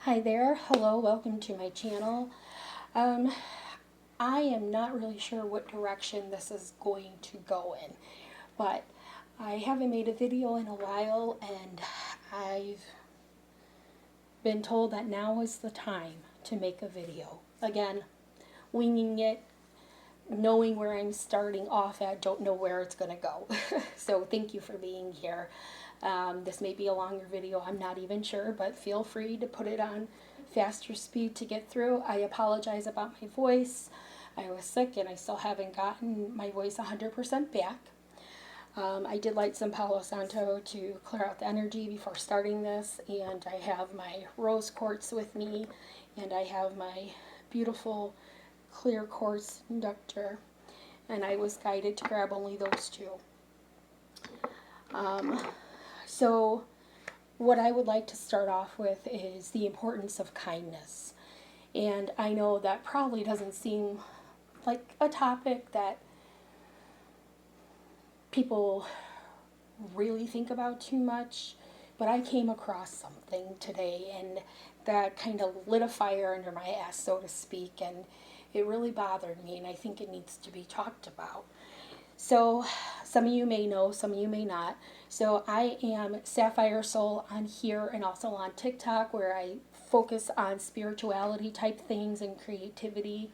Hi there, hello, welcome to my channel. Um, I am not really sure what direction this is going to go in, but I haven't made a video in a while and I've been told that now is the time to make a video. Again, winging it, knowing where I'm starting off at, don't know where it's going to go. So thank you for being here. This may be a longer video, I'm not even sure, but feel free to put it on faster speed to get through. I apologize about my voice. I was sick and I still haven't gotten my voice 100% back. I did light some Palo Santo to clear out the energy before starting this, and I have my rose quartz with me, and I have my beautiful clear quartz inductor, and I was guided to grab only those two. So what I would like to start off with is the importance of kindness. And I know that probably doesn't seem like a topic that people really think about too much, but I came across something today and that kind of lit a fire under my ass, so to speak, and it really bothered me, and I think it needs to be talked about. So some of you may know, some of you may not. So I am Sapphire Soul on here and also on TikTok, where I focus on spirituality type things and creativity.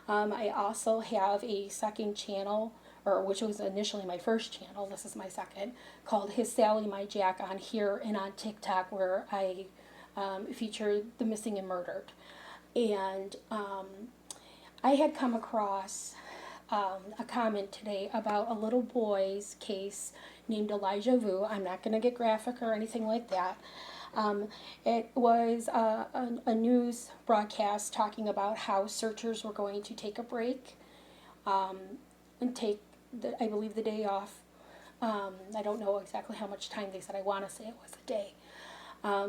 I also have a second channel, or which was initially my first channel, this is my second, called His Sally My Jack on here and on TikTok, where I feature the missing and murdered. And I had come across a comment today about a little boy's case named Elijah Vu. I'm not going to get graphic or anything like that. It was a news broadcast talking about how searchers were going to take a break and take, I believe, the day off. I don't know exactly how much time they said. I want to say it was a day.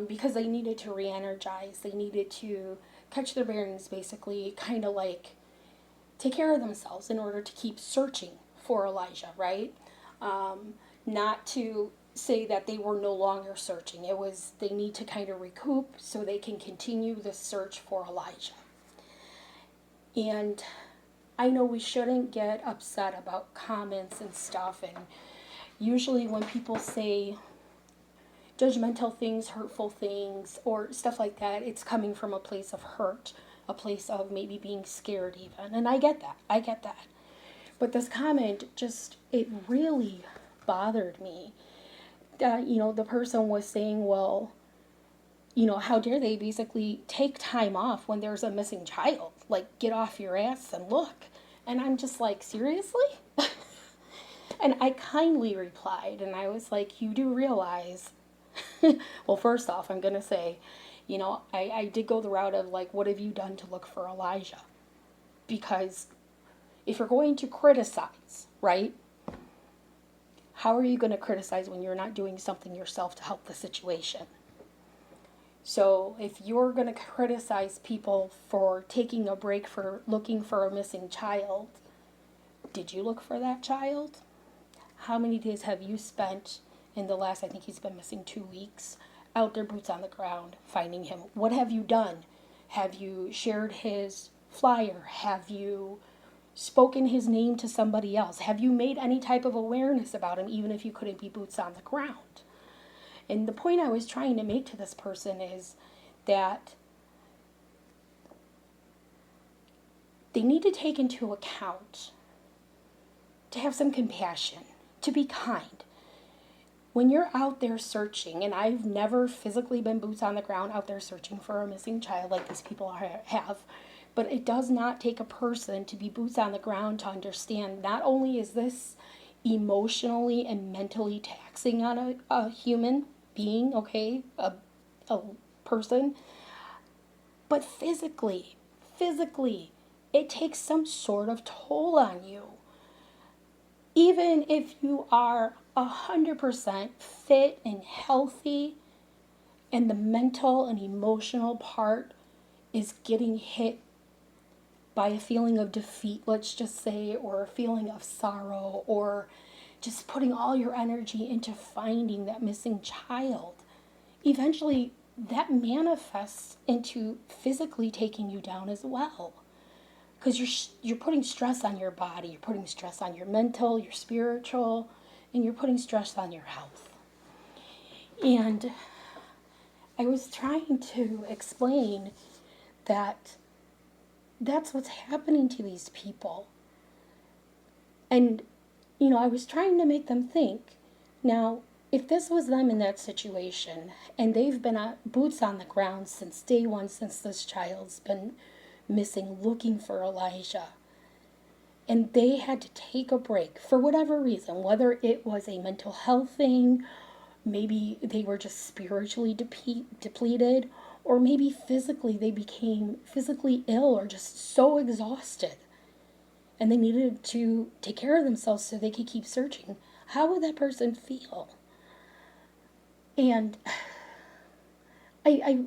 Because they needed to re-energize. They needed to catch their bearings, basically, kind of like take care of themselves in order to keep searching for Elijah, right? Not to say that they were no longer searching. It was they need to kind of recoup so they can continue the search for Elijah. And I know we shouldn't get upset about comments and stuff, and usually when people say judgmental things, hurtful things, or stuff like that, it's coming from a place of hurt, a place of maybe being scared even. And I get that. But this comment it really bothered me. The person was saying, well, how dare they basically take time off when there's a missing child? Like, get off your ass and look. And I'm just like, seriously? And I kindly replied, and I was like, you do realize, well, first off, I'm going to say, I did go the route of, like, what have you done to look for Elijah? Because if you're going to criticize, right, how are you going to criticize when you're not doing something yourself to help the situation? So if you're going to criticize people for taking a break for looking for a missing child, did you look for that child? How many days have you spent in the last, I think he's been missing 2 weeks, out there boots on the ground finding him? What have you done? Have you shared his flyer? Have you spoken his name to somebody else? Have you made any type of awareness about him, even if you couldn't be boots on the ground? And the point I was trying to make to this person is that they need to take into account, to have some compassion, to be kind. When you're out there searching, and I've never physically been boots on the ground out there searching for a missing child like these people have, but it does not take a person to be boots on the ground to understand not only is this emotionally and mentally taxing on a human being, okay, a person, but physically, it takes some sort of toll on you. Even if you are 100% fit and healthy, and the mental and emotional part is getting hit by a feeling of defeat, let's just say, or a feeling of sorrow, or just putting all your energy into finding that missing child, eventually that manifests into physically taking you down as well. Because you're putting stress on your body, you're putting stress on your mental, your spiritual, and you're putting stress on your health. And I was trying to explain that that's what's happening to these people. And, I was trying to make them think, now, if this was them in that situation, and they've been boots on the ground since day one, since this child's been missing, looking for Elijah, and they had to take a break for whatever reason, whether it was a mental health thing, maybe they were just spiritually depleted, or maybe physically they became physically ill or just so exhausted and they needed to take care of themselves so they could keep searching. How would that person feel? And I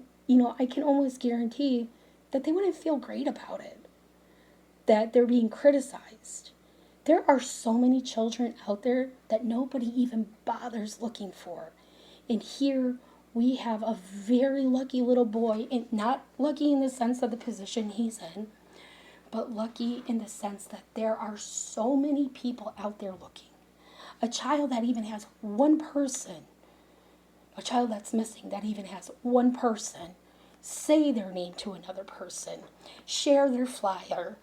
can almost guarantee that they wouldn't feel great about it, that they're being criticized. There are so many children out there that nobody even bothers looking for. And here we have a very lucky little boy, and not lucky in the sense of the position he's in, but lucky in the sense that there are so many people out there looking. A child that even has one person, a child that's missing that even has one person, say their name to another person, share their flyer,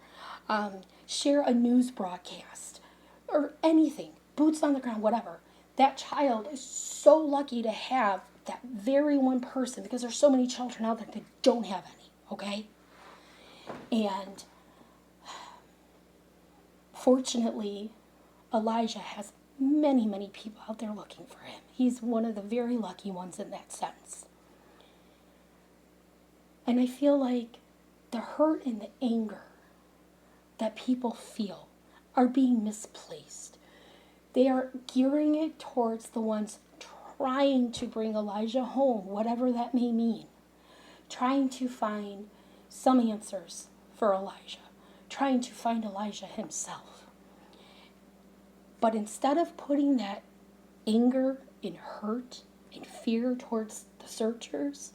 share a news broadcast, or anything, boots on the ground, whatever. That child is so lucky to have that very one person, because there's so many children out there that don't have any, okay? And fortunately, Elijah has many, many people out there looking for him. He's one of the very lucky ones in that sense. And I feel like the hurt and the anger that people feel are being misplaced. They are gearing it towards the ones trying to bring Elijah home, whatever that may mean. Trying to find some answers for Elijah. Trying to find Elijah himself. But instead of putting that anger and hurt and fear towards the searchers,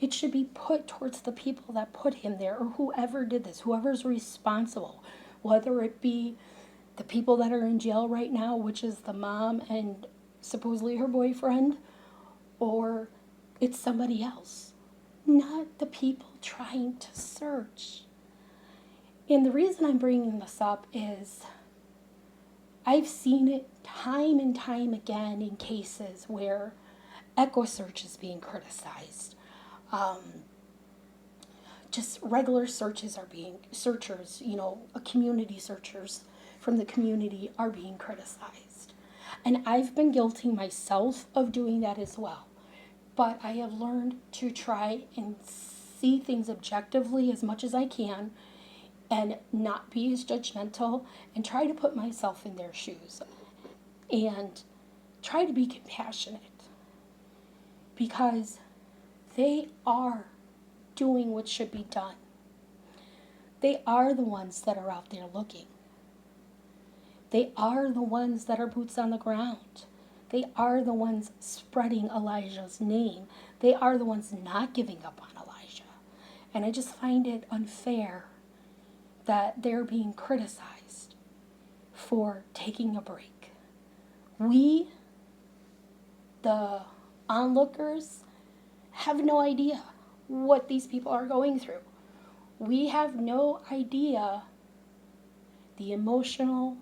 it should be put towards the people that put him there, or whoever did this, whoever's responsible, whether it be the people that are in jail right now, which is the mom and supposedly her boyfriend, or it's somebody else, not the people trying to search. And the reason I'm bringing this up is I've seen it time and time again in cases where EchoSearch is being criticized. Just regular searchers, community searchers from the community are being criticized. And I've been guilty myself of doing that as well. But I have learned to try and see things objectively as much as I can and not be as judgmental and try to put myself in their shoes and try to be compassionate, because they are doing what should be done. They are the ones that are out there looking. They are the ones that are boots on the ground. They are the ones spreading Elijah's name. They are the ones not giving up on Elijah. And I just find it unfair that they're being criticized for taking a break. We, the onlookers, have no idea what these people are going through. We have no idea the emotional,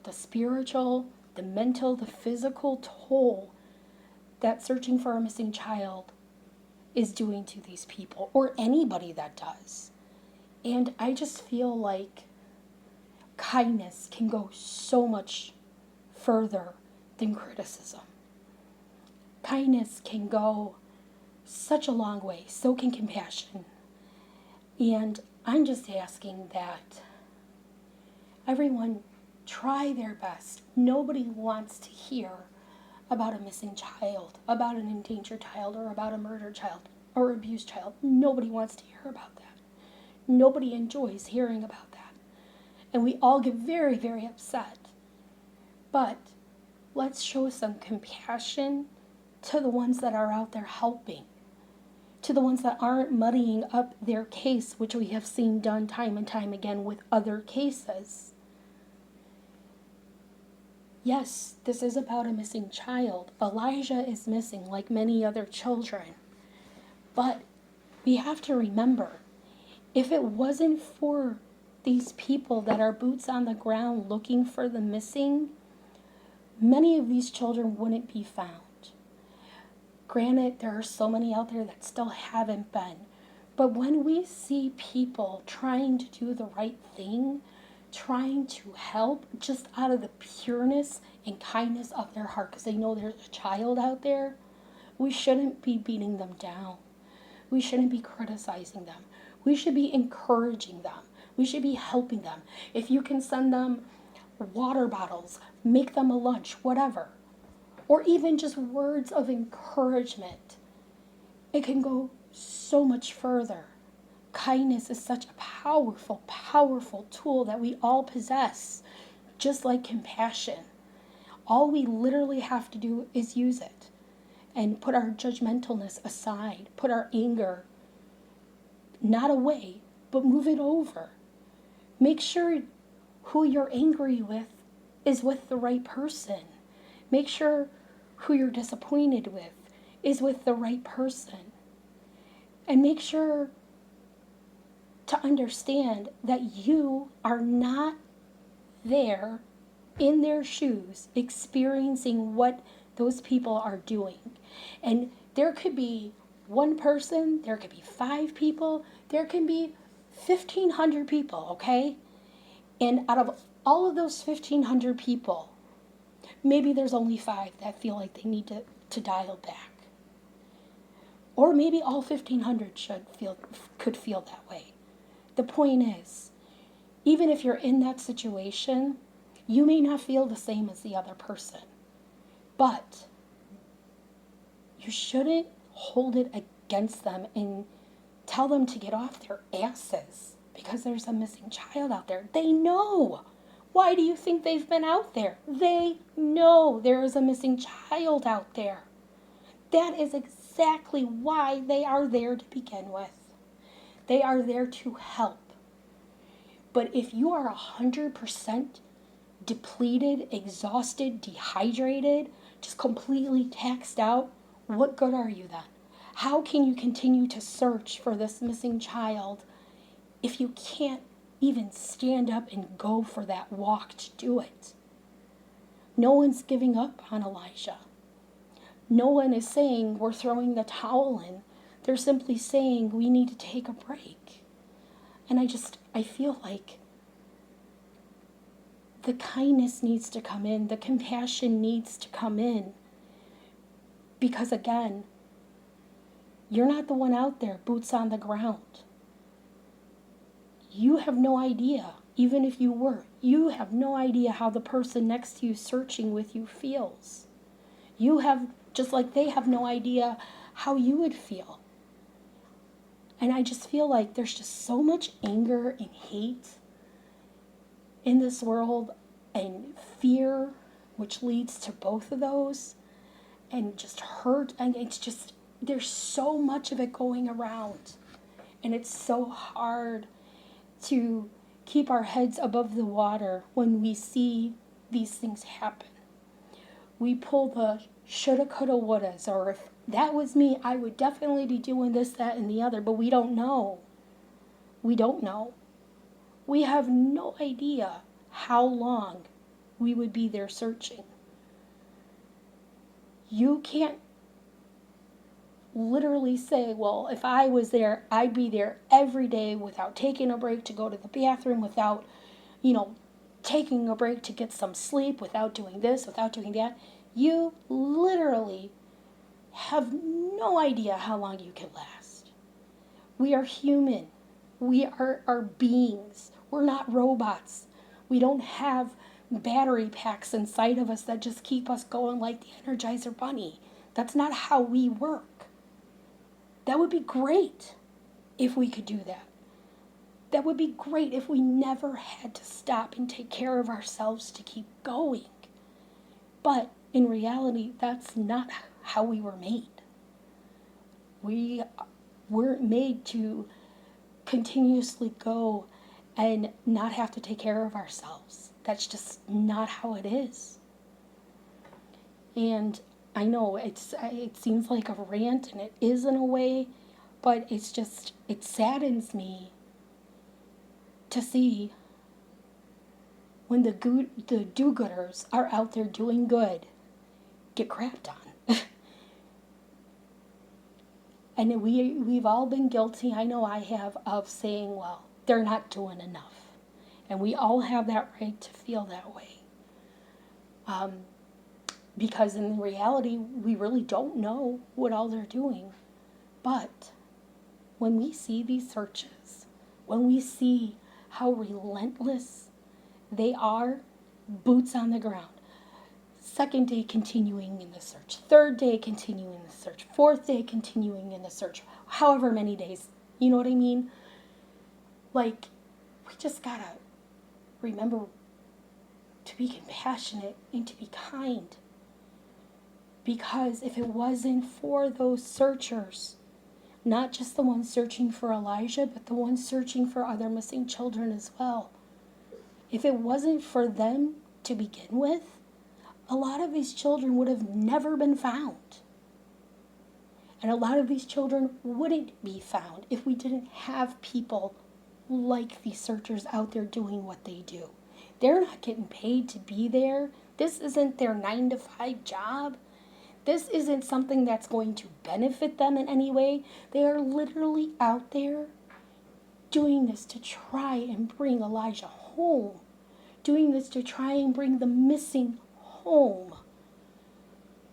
the spiritual, the mental, the physical toll that searching for a missing child is doing to these people, or anybody that does. And I just feel like kindness can go so much further than criticism. Kindness can go such a long way, so can compassion. And I'm just asking that everyone try their best. Nobody wants to hear about a missing child, about an endangered child, or about a murdered child, or abused child. Nobody wants to hear about that. Nobody enjoys hearing about that. And we all get very, very upset. But let's show some compassion to the ones that are out there helping. to the ones that aren't muddying up their case, which we have seen done time and time again with other cases. Yes, this is about a missing child. Elijah is missing like many other children. But we have to remember, if it wasn't for these people that are boots on the ground looking for the missing, many of these children wouldn't be found. Granted, there are so many out there that still haven't been. But when we see people trying to do the right thing, trying to help just out of the pureness and kindness of their heart, because they know there's a child out there, we shouldn't be beating them down. We shouldn't be criticizing them. We should be encouraging them. We should be helping them. If you can send them water bottles, make them a lunch, whatever. Or even just words of encouragement. It can go so much further. Kindness is such a powerful, powerful tool that we all possess, just like compassion. All we literally have to do is use it and put our judgmentalness aside, put our anger not away, but move it over. Make sure who you're angry with is with the right person. Make sure who you're disappointed with is with the right person. And make sure to understand that you are not there in their shoes experiencing what those people are doing. And there could be one person, there could be 5 people, there can be 1,500 people, okay? And out of all of those 1,500 people, maybe there's only 5 that feel like they need to dial back. Or maybe all 1,500 could feel that way. The point is, even if you're in that situation, you may not feel the same as the other person. But you shouldn't hold it against them and tell them to get off their asses because there's a missing child out there. They know. Why do you think they've been out there? They know there is a missing child out there. That is exactly why they are there to begin with. They are there to help. But if you are 100% depleted, exhausted, dehydrated, just completely taxed out, what good are you then? How can you continue to search for this missing child if you can't even stand up and go for that walk to do it? No one's giving up on Elijah. No one is saying we're throwing the towel in. They're simply saying we need to take a break. And I feel like the kindness needs to come in. The compassion needs to come in. Because again, you're not the one out there, boots on the ground. You have no idea, even if you were, you have no idea how the person next to you searching with you feels. You have, just like they have no idea how you would feel. And I just feel like there's just so much anger and hate in this world, and fear, which leads to both of those, and just hurt, and it's just, there's so much of it going around, and it's so hard to keep our heads above the water when we see these things happen. We pull the shoulda, coulda, wouldas, or if that was me, I would definitely be doing this, that, and the other, but we don't know. We don't know. We have no idea how long we would be there searching. You can't literally say, well, if I was there, I'd be there every day without taking a break to go to the bathroom, without, taking a break to get some sleep, without doing this, without doing that. You literally have no idea how long you can last. We are human. We are beings. We're not robots. We don't have battery packs inside of us that just keep us going like the Energizer Bunny. That's not how we work. That would be great if we could do that. That would be great if we never had to stop and take care of ourselves to keep going. But in reality, that's not how we were made. We weren't made to continuously go and not have to take care of ourselves. That's just not how it is. And I know it seems like a rant, and it is in a way, but it saddens me to see when the do-gooders are out there doing good get crapped on. And we've all been guilty, I know I have, of saying, well, they're not doing enough. And we all have that right to feel that way. Because in reality, we really don't know what all they're doing. But when we see these searches, when we see how relentless they are, boots on the ground, second day continuing in the search, third day continuing in the search, fourth day continuing in the search, however many days, you know what I mean? Like, we just gotta remember to be compassionate and to be kind. Because if it wasn't for those searchers, not just the ones searching for Elijah, but the ones searching for other missing children as well, if it wasn't for them to begin with, a lot of these children would have never been found. And a lot of these children wouldn't be found if we didn't have people like these searchers out there doing what they do. They're not getting paid to be there. This isn't their 9-to-5 job. This isn't something that's going to benefit them in any way. They are literally out there doing this to try and bring Elijah home. Doing this to try and bring the missing home.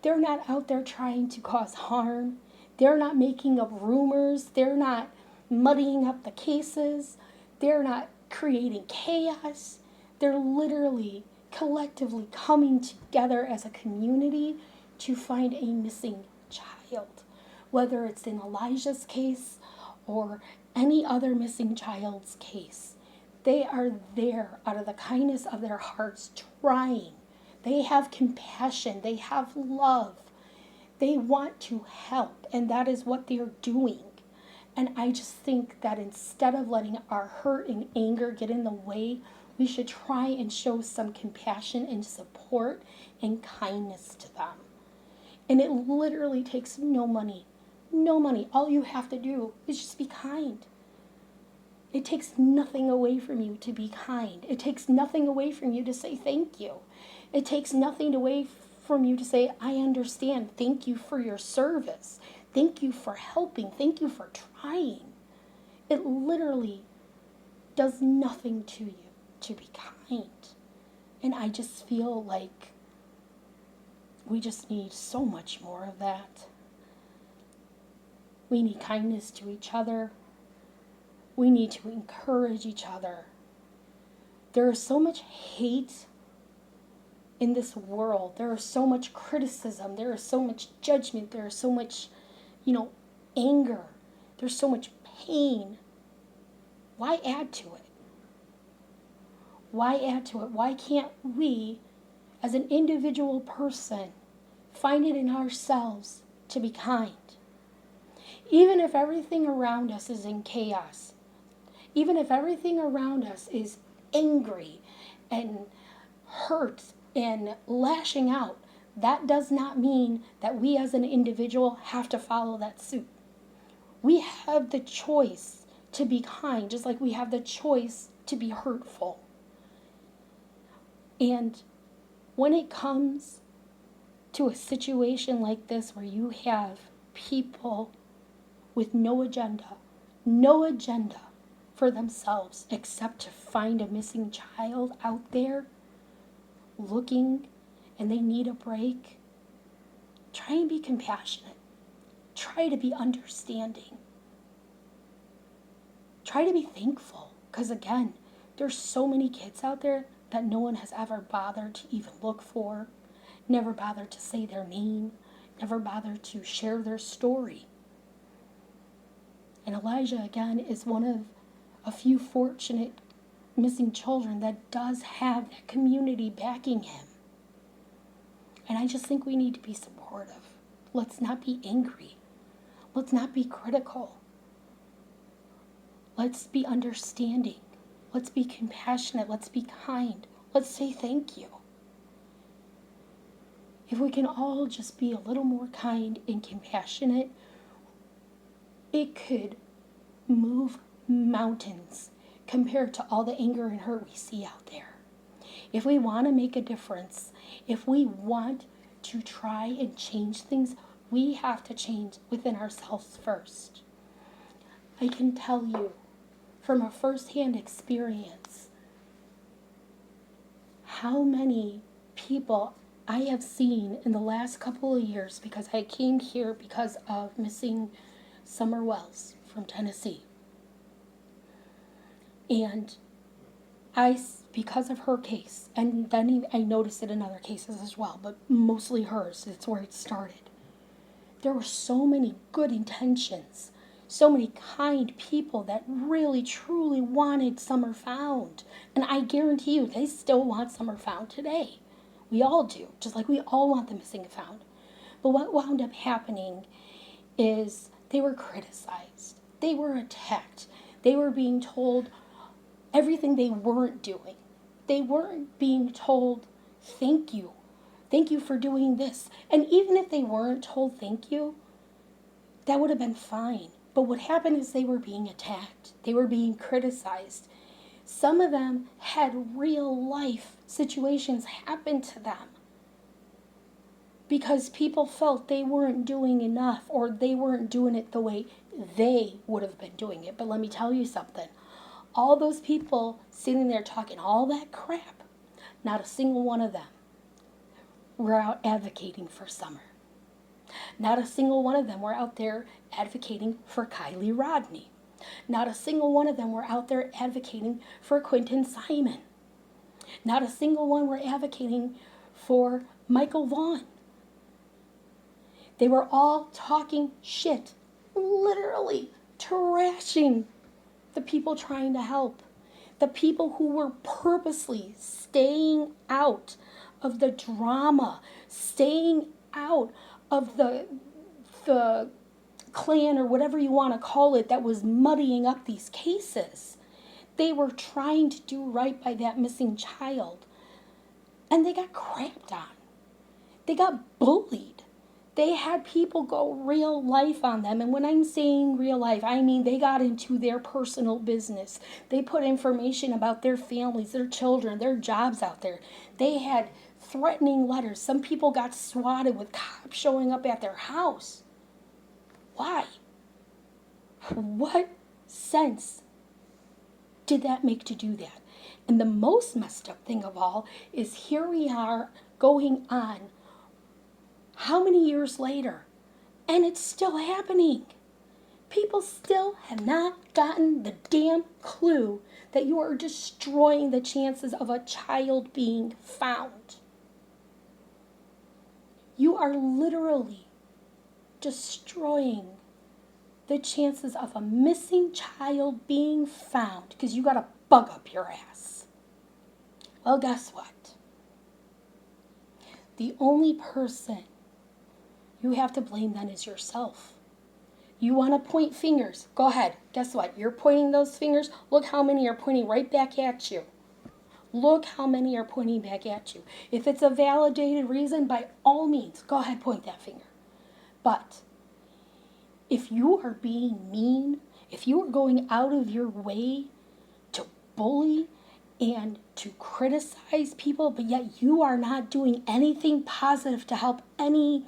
They're not out there trying to cause harm. They're not making up rumors. They're not muddying up the cases. They're not creating chaos. They're literally collectively coming together as a community to find a missing child, whether it's in Elijah's case or any other missing child's case. They are there out of the kindness of their hearts trying. They have compassion. They have love. They want to help, and that is what they're doing. And I just think that instead of letting our hurt and anger get in the way, we should try and show some compassion and support and kindness to them. And it literally takes no money. No money. All you have to do is just be kind. It takes nothing away from you to be kind. It takes nothing away from you to say thank you. It takes nothing away from you to say, I understand. Thank you for your service. Thank you for helping. Thank you for trying. It literally does nothing to you to be kind. And I just feel like we just need so much more of that. We need kindness to each other. We need to encourage each other. There is so much hate in this world. There is so much criticism. There is so much judgment. There is so much, anger. There's so much pain. Why add to it? Why add to it? Why can't we, as an individual person, find it in ourselves to be kind? Even if everything around us is in chaos, even if everything around us is angry and hurt and lashing out, that does not mean that we as an individual have to follow that suit. We have the choice to be kind, just like we have the choice to be hurtful. And when it comes to a situation like this where you have people with no agenda for themselves except to find a missing child out there looking and they need a break, try and be compassionate. Try to be understanding. Try to be thankful. Because again, there's so many kids out there that no one has ever bothered to even look for, never bothered to say their name, never bothered to share their story. And Elijah, again, is one of a few fortunate missing children that does have that community backing him. And I just think we need to be supportive. Let's not be angry. Let's not be critical. Let's be understanding. Let's be compassionate. Let's be kind. Let's say thank you. If we can all just be a little more kind and compassionate, it could move mountains compared to all the anger and hurt we see out there. If we want to make a difference, if we want to try and change things, we have to change within ourselves first. I can tell you from a first-hand experience how many people I have seen in the last couple of years, because I came here because of missing Summer Wells from Tennessee. And because of her case, and then I noticed it in other cases as well, but mostly hers, it's where it started. There were so many good intentions, so many kind people that really, truly wanted Summer found. And I guarantee you, they still want Summer found today. We all do, just like we all want the missing and found. But what wound up happening is they were criticized. They were attacked. They were being told everything they weren't doing. They weren't being told, thank you. Thank you for doing this. And even if they weren't told thank you, that would have been fine. But what happened is they were being attacked. They were being criticized. Some of them had real life situations happen to them because people felt they weren't doing enough or they weren't doing it the way they would have been doing it. But let me tell you something. All those people sitting there talking all that crap, not a single one of them were out advocating for Summer. Not a single one of them were out there advocating for Kylie Rodney. Not a single one of them were out there advocating for Quentin Simon. Not a single one were advocating for Michael Vaughn. They were all talking shit, literally trashing the people trying to help. The people who were purposely staying out of the drama, staying out of the clan or whatever you want to call it that was muddying up these cases. They were trying to do right by that missing child. And they got crapped on. They got bullied. They had people go real life on them. And when I'm saying real life, I mean they got into their personal business. They put information about their families, their children, their jobs out there. They had threatening letters. Some people got swatted with cops showing up at their house. Why? What sense did that make to do that? And the most messed up thing of all is here we are going on how many years later, and it's still happening. People still have not gotten the damn clue that you are destroying the chances of a child being found. You are literally destroying the chances of a missing child being found because you got a bug up your ass. Well, guess what? The only person you have to blame then is yourself. You want to point fingers? Go ahead. Guess what? You're pointing those fingers. Look how many are pointing right back at you. Look how many are pointing back at you. If it's a validated reason, by all means, go ahead, point that finger. But if you are being mean, if you are going out of your way to bully and to criticize people, but yet you are not doing anything positive to help anything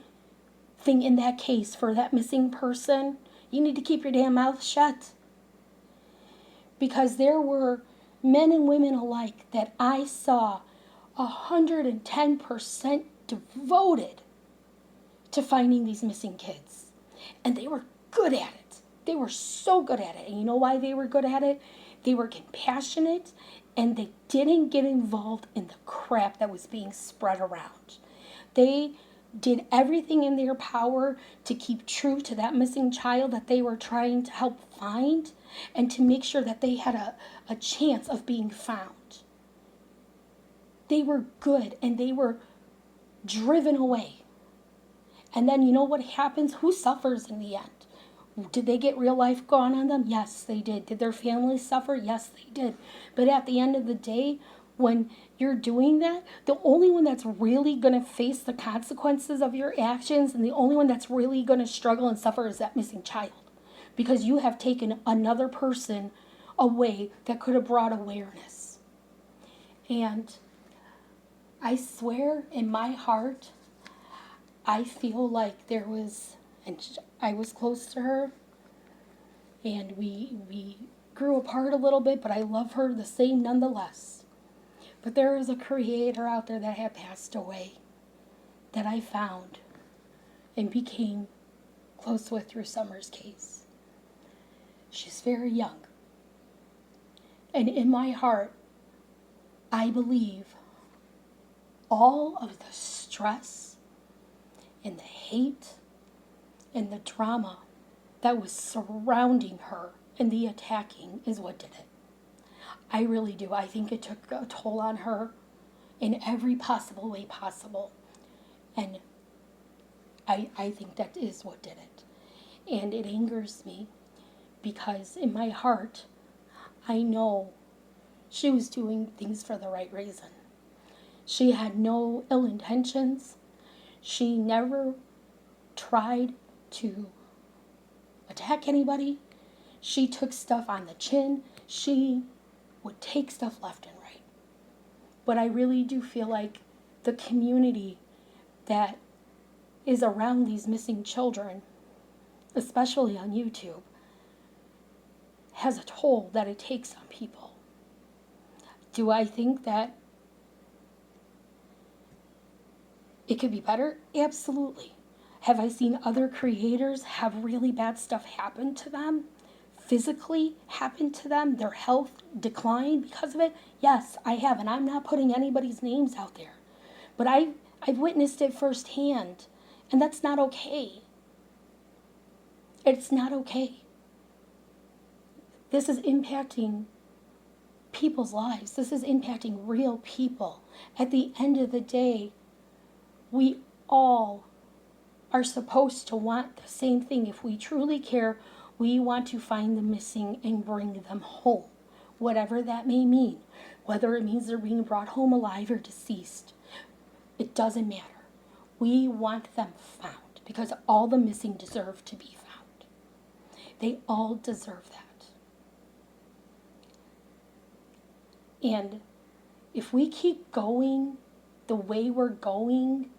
in that case for that missing person, you need to keep your damn mouth shut. Because there were men and women alike that I saw 110% devoted to finding these missing kids. And they were good at it. They were so good at it. And you know why they were good at it? They were compassionate and they didn't get involved in the crap that was being spread around. They did everything in their power to keep true to that missing child that they were trying to help find and to make sure that they had a chance of being found. They were good and they were driven away. And then you know what happens? Who suffers in the end? Did they get real life gone on them? Yes, they did. Did their families suffer? Yes, they did. But at the end of the day, when you're doing that, the only one that's really going to face the consequences of your actions and the only one that's really going to struggle and suffer is that missing child. Because you have taken another person away that could have brought awareness. And I swear in my heart, I feel like there was, and I was close to her, and we grew apart a little bit, but I love her the same nonetheless. But there is a creator out there that had passed away that I found and became close with through Summer's case. She's very young. And in my heart, I believe all of the stress and the hate and the drama that was surrounding her and the attacking is what did it. I really do. I think it took a toll on her in every possible way possible. And I think that is what did it. And it angers me because in my heart, I know she was doing things for the right reason. She had no ill intentions. She never tried to attack anybody. She took stuff on the chin. She would take stuff left and right. But I really do feel like the community that is around these missing children, especially on YouTube, has a toll that it takes on people. Do I think that it could be better? Absolutely. Have I seen other creators have really bad stuff happen to them? Physically happen to them? Their health decline because of it? Yes, I have. And I'm not putting anybody's names out there. But I've witnessed it firsthand. And that's not okay. It's not okay. This is impacting people's lives. This is impacting real people. At the end of the day, we all are supposed to want the same thing. If we truly care, we want to find the missing and bring them home, whatever that may mean. Whether it means they're being brought home alive or deceased, it doesn't matter. We want them found because all the missing deserve to be found. They all deserve that. And if we keep going the way we're going,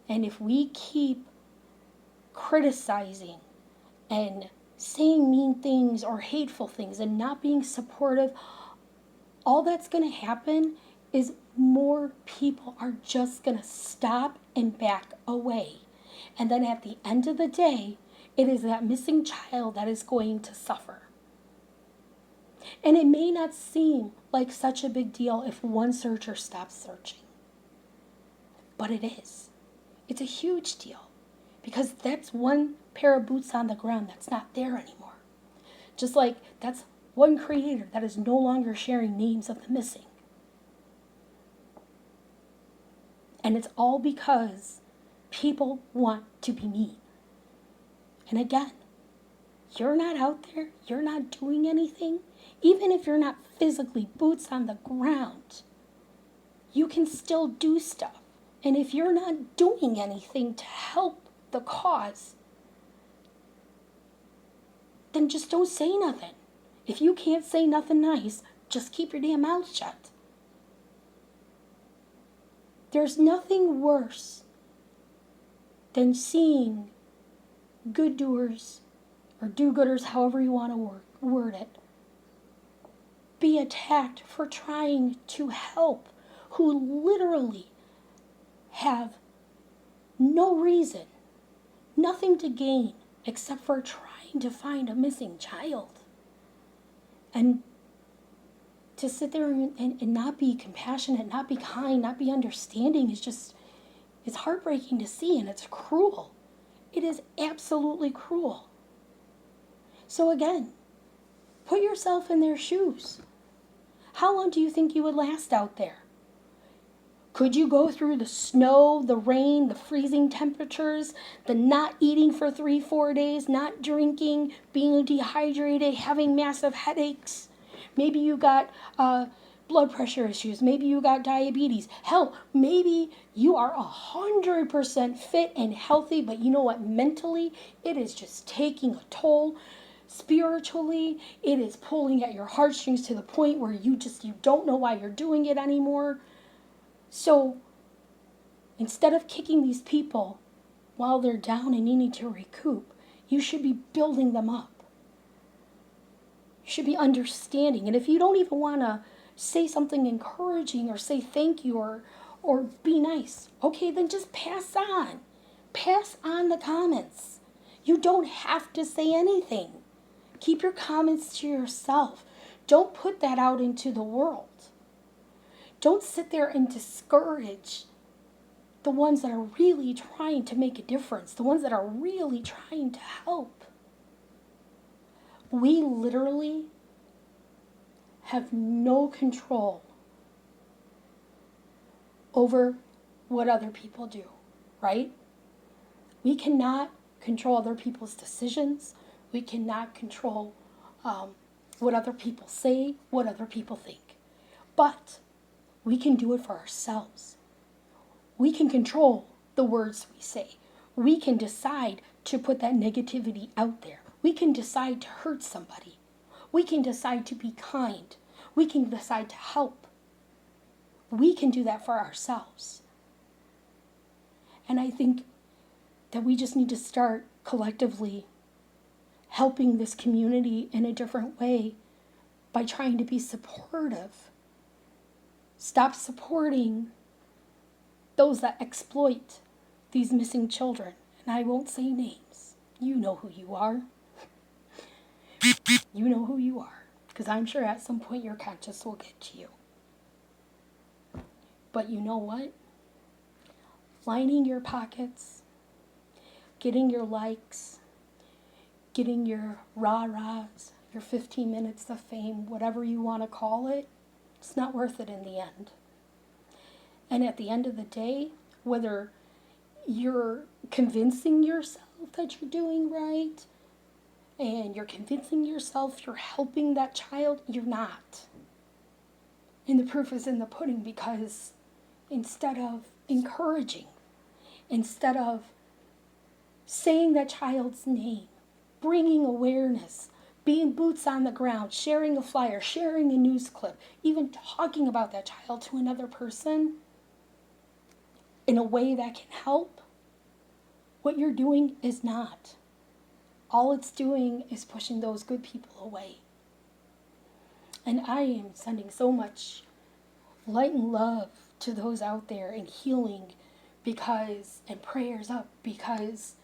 and if we keep criticizing and saying mean things or hateful things and not being supportive, all that's going to happen is more people are just going to stop and back away. And then at the end of the day, it is that missing child that is going to suffer. And it may not seem like such a big deal if one searcher stops searching. But it is. It's a huge deal. Because that's one pair of boots on the ground that's not there anymore. Just like that's one creator that is no longer sharing names of the missing. And it's all because people want to be mean. And again, you're not out there, you're not doing anything, even if you're not physically boots on the ground, you can still do stuff. And if you're not doing anything to help the cause, then just don't say nothing. If you can't say nothing nice, just keep your damn mouth shut. There's nothing worse than seeing good doers or do-gooders, however you want to word it, be attacked for trying to help, who literally have no reason, nothing to gain except for trying to find a missing child. And to sit there and not be compassionate, not be kind, not be understanding it's heartbreaking to see, and it's cruel. It is absolutely cruel. So again, put yourself in their shoes. How long do you think you would last out there? Could you go through the snow, the rain, the freezing temperatures, the not eating for 3, 4 days, not drinking, being dehydrated, having massive headaches? Maybe you got blood pressure issues. Maybe you got diabetes. Hell, maybe you are 100% fit and healthy, but you know what? Mentally, it is just taking a toll. Spiritually, it is pulling at your heartstrings to the point where you don't know why you're doing it anymore. So instead of kicking these people while they're down and needing to recoup, you should be building them up. You should be understanding. And if you don't even want to say something encouraging or say thank you or be nice, okay, then just pass on. Pass on the comments. You don't have to say anything. Keep your comments to yourself. Don't put that out into the world. Don't sit there and discourage the ones that are really trying to make a difference, the ones that are really trying to help. We literally have no control over what other people do, right? We cannot control other people's decisions. We cannot control what other people say, what other people think. But we can do it for ourselves. We can control the words we say. We can decide to put that negativity out there. We can decide to hurt somebody. We can decide to be kind. We can decide to help. We can do that for ourselves. And I think that we just need to start collectively helping this community in a different way by trying to be supportive. Stop supporting those that exploit these missing children. And I won't say names. You know who you are. You know who you are. Because I'm sure at some point your conscience will get to you. But you know what? Lining your pockets, getting your likes, getting your rah-rahs, your 15 minutes of fame, whatever you want to call it, it's not worth it in the end. And at the end of the day, whether you're convincing yourself that you're doing right and you're convincing yourself you're helping that child, you're not. And the proof is in the pudding, because instead of encouraging, instead of saying that child's name, bringing awareness, being boots on the ground, sharing a flyer, sharing a news clip, even talking about that child to another person in a way that can help, what you're doing is not. All it's doing is pushing those good people away. And I am sending so much light and love to those out there, and healing and prayers up, because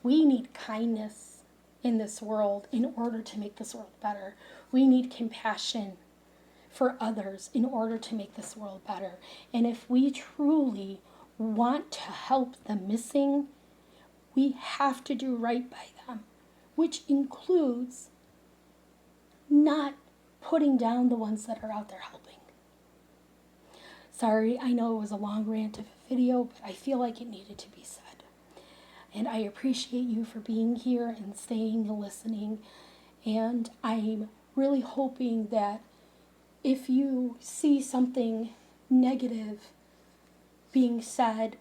we need kindness in this world in order to make this world better. We need compassion for others in order to make this world better. And if we truly want to help the missing, we have to do right by them, which includes not putting down the ones that are out there helping. Sorry, I know it was a long rant of a video, but I feel like it needed to be said. And I appreciate you for being here and staying and listening. And I'm really hoping that if you see something negative being said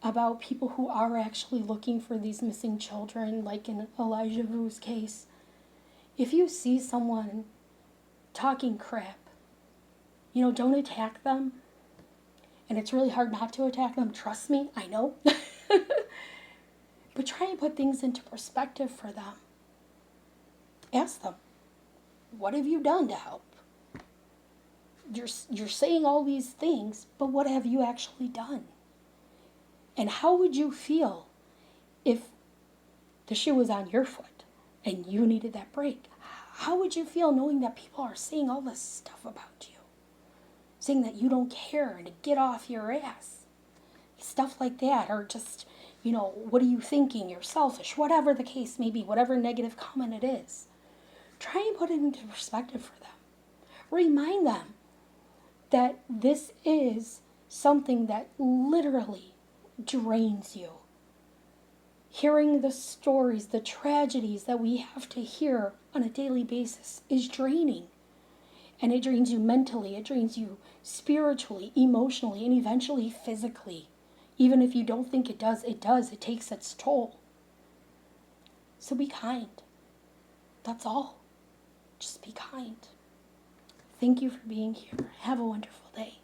about people who are actually looking for these missing children, like in Elijah Vu's case, if you see someone talking crap, don't attack them. And it's really hard not to attack them. Trust me, I know. But try and put things into perspective for them. Ask them, what have you done to help? You're saying all these things, but what have you actually done? And how would you feel if the shoe was on your foot and you needed that break? How would you feel knowing that people are saying all this stuff about you? Saying that you don't care and to get off your ass. Stuff like that, or just, what are you thinking? You're selfish. Whatever the case may be, whatever negative comment it is. Try and put it into perspective for them. Remind them that this is something that literally drains you. Hearing the stories, the tragedies that we have to hear on a daily basis is draining. And it drains you mentally, it drains you spiritually, emotionally, and eventually physically. Even if you don't think it does, it does. It takes its toll. So be kind. That's all. Just be kind. Thank you for being here. Have a wonderful day.